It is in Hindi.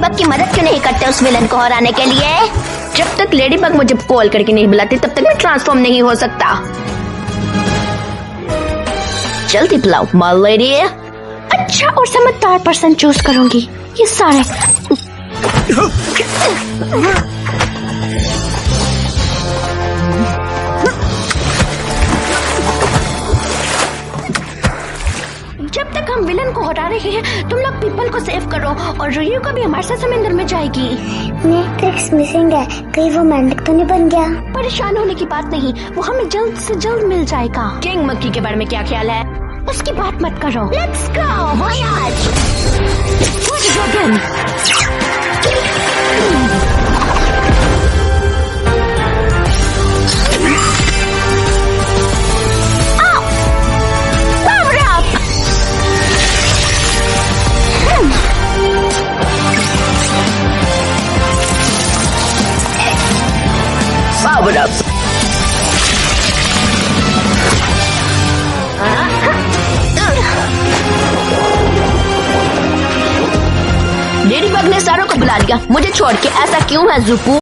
लेडीबग की मदद क्यों नहीं करते उस विलन को हराने के लिए? जब तक लेडीबग मुझे कॉल करके नहीं बुलाती तब तक मैं ट्रांसफॉर्म नहीं हो सकता। जल्दी बुलाओ माय लेडी। अच्छा और समझदार पर्सन चूज करूंगी। ये सारे जब तक हम विलन को हटा रहे हैं तुम लोग पीपल को सेव करो और रुयू को भी हमारे साथ समुद्र में जाएगी। मैट्रिक्स मिसिंग है, कहीं वो मेंढक तो नहीं बन गया? परेशान होने की बात नहीं, वो हमें जल्द से जल्द मिल जाएगा। किंग मक्की के बारे में क्या ख्याल है? उसकी बात मत करो। Let's go voyage. Power up. Ladybug ने सारों को बुला लिया, मुझे छोड़ के। ऐसा क्यों है ज़ुपू?